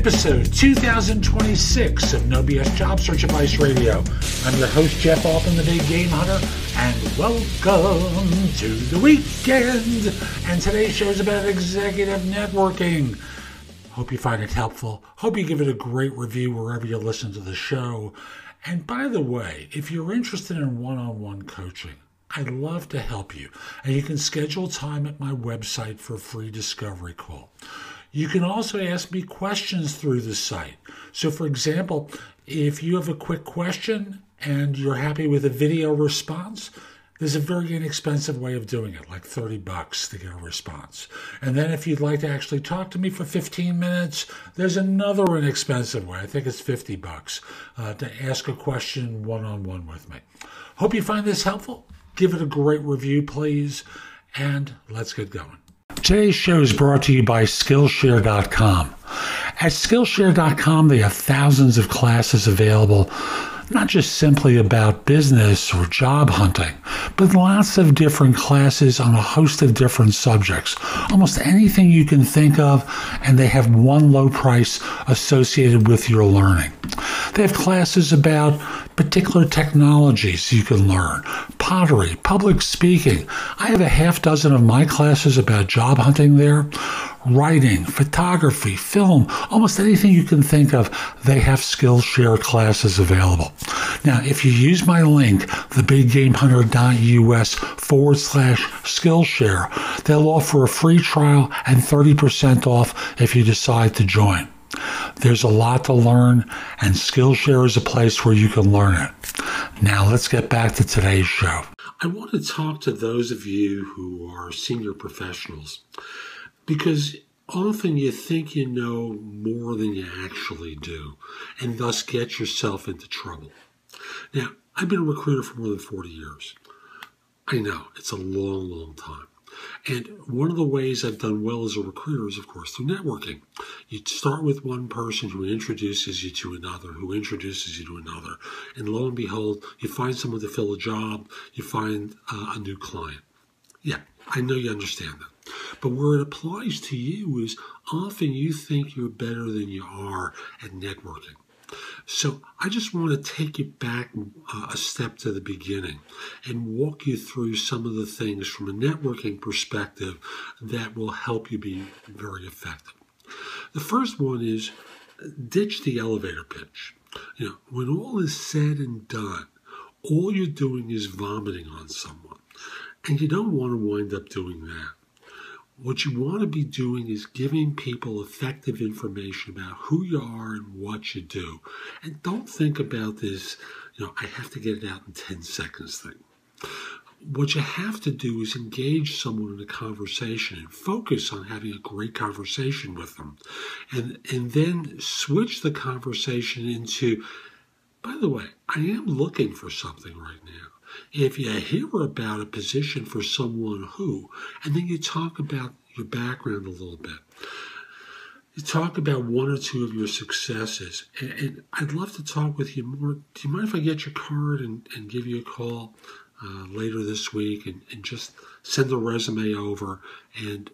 episode 2026 of No BS Job Search Advice Radio. I'm your host, Jeff Altman, the Big Game Hunter, and welcome to the weekend. And today's show is about executive networking. Hope you find it helpful. Hope you give it a great review wherever you listen to the show. And by the way, if you're interested in one-on-one coaching, I'd love to help you. And you can schedule time at my website for a free discovery call. You can also ask me questions through the site. So for example, if you have a quick question and you're happy with a video response, there's a very inexpensive way of doing it, like $30 to get a response. And then if you'd like to actually talk to me for 15 minutes, there's another inexpensive way. I think it's $50 to ask a question one-on-one with me. Hope you find this helpful. Give it a great review, please. And let's get going. Today's show is brought to you by Skillshare.com. At Skillshare.com, they have thousands of classes available, not just simply about business or job hunting, but lots of different classes on a host of different subjects. Almost anything you can think of, and they have one low price associated with your learning. They have classes about particular technologies you can learn, pottery, public speaking. I have a half dozen of my classes about job hunting there. Writing, photography, film, almost anything you can think of, they have Skillshare classes available. Now, if you use my link, thebiggamehunter.us/Skillshare, they'll offer a free trial and 30% off if you decide to join. There's a lot to learn, and Skillshare is a place where you can learn it. Now, let's get back to today's show. I want to talk to those of you who are senior professionals, because often you think you know more than you actually do, and thus get yourself into trouble. Now, I've been a recruiter for more than 40 years. I know, it's a long, long time. And one of the ways I've done well as a recruiter is, of course, through networking. You start with one person who introduces you to another, who introduces you to another. And lo and behold, you find someone to fill a job, you find a new client. Yeah, I know you understand that. But where it applies to you is often you think you're better than you are at networking. So I just want to take you back a step to the beginning and walk you through some of the things from a networking perspective that will help you be very effective. The first one is ditch the elevator pitch. You know, when all is said and done, all you're doing is vomiting on someone. And you don't want to wind up doing that. What you want to be doing is giving people effective information about who you are and what you do. And don't think about this, I have to get it out in 10 seconds thing. What you have to do is engage someone in a conversation and focus on having a great conversation with them. And then switch the conversation into, by the way, I am looking for something right now. If you hear about a position for someone who, and then you talk about your background a little bit. You talk about one or two of your successes. And I'd love to talk with you more. Do you mind if I get your card and give you a call later this week and just send a resume over and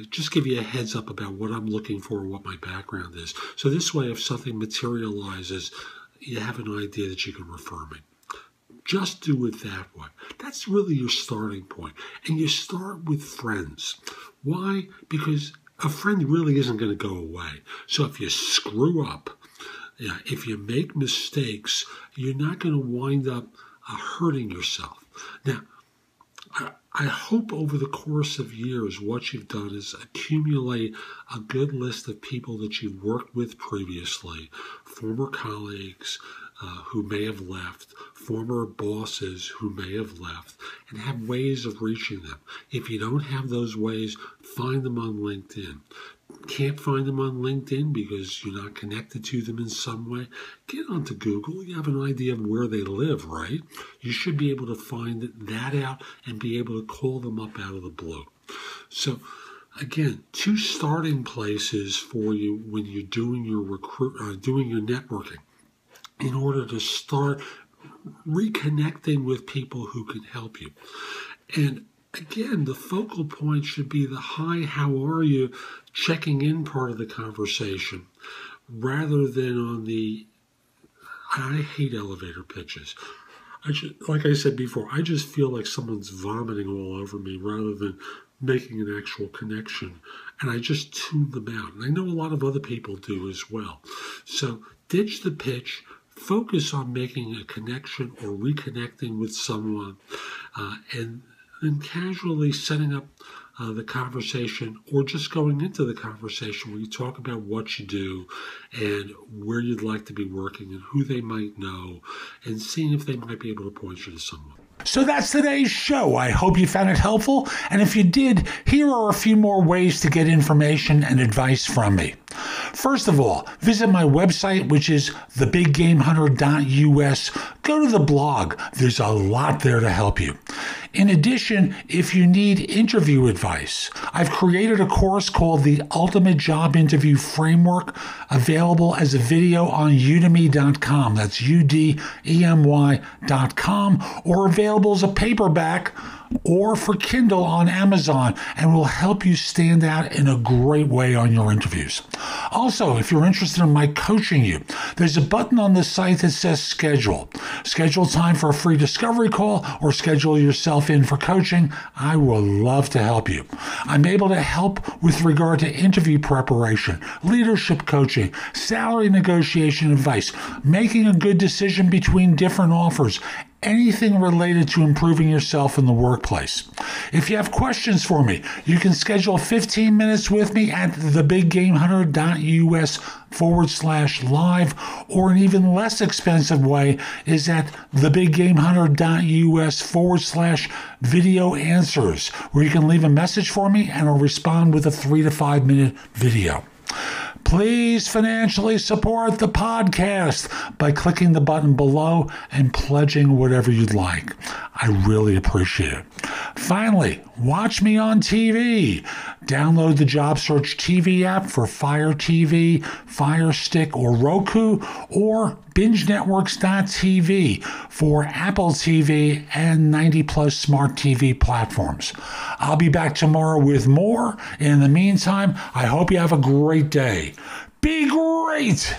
just give you a heads up about what I'm looking for and what my background is. So this way, if something materializes, you have an idea that you can refer me. Just do it that way. That's really your starting point. And you start with friends. Why? Because a friend really isn't going to go away. So if you screw up, if you make mistakes, you're not going to wind up hurting yourself. Now, I hope over the course of years what you've done is accumulate a good list of people that you've worked with previously, former colleagues, who may have left, former bosses who may have left, and have ways of reaching them. If you don't have those ways, find them on LinkedIn. Can't find them on LinkedIn because you're not connected to them in some way? Get onto Google. You have an idea of where they live, right? You should be able to find that out and be able to call them up out of the blue. So, again, two starting places for you when you're doing your doing your networking, in order to start reconnecting with people who can help you. And again, the focal point should be the hi, how are you, checking in part of the conversation. rather than on the, I hate elevator pitches. Like I said before, I just feel like someone's vomiting all over me rather than making an actual connection. And I just tune them out. And I know a lot of other people do as well. So ditch the pitch. Focus on making a connection or reconnecting with someone, and then casually setting up the conversation, or just going into the conversation where you talk about what you do and where you'd like to be working and who they might know, and seeing if they might be able to point you to someone. So that's today's show. I hope you found it helpful. And if you did, here are a few more ways to get information and advice from me. First of all, visit my website, which is thebiggamehunter.us. Go to the blog. There's a lot there to help you. In addition, if you need interview advice, I've created a course called the Ultimate Job Interview Framework, available as a video on udemy.com. That's udemy.com, or available as a paperback or for Kindle on Amazon, and will help you stand out in a great way on your interviews. Also, if you're interested in my coaching you, there's a button on the site that says schedule. Schedule time for a free discovery call or schedule yourself in for coaching. I will love to help you. I'm able to help with regard to interview preparation, leadership coaching, salary negotiation advice, making a good decision between different offers, anything related to improving yourself in the workplace. If you have questions for me, you can schedule 15 minutes with me at thebiggamehunter.us/live, or an even less expensive way is at thebiggamehunter.us/video answers, where you can leave a message for me and I'll respond with a 3 to 5 minute video. Please financially support the podcast by clicking the button below and pledging whatever you'd like. I really appreciate it. Finally, watch me on TV. Download the Job Search TV app for fireTV, Fire Stick, or Roku, or BingeNetworks.tv for Apple TV and 90-plus smart TV platforms. I'll be back tomorrow with more. In the meantime, I hope you have a great day. Be great!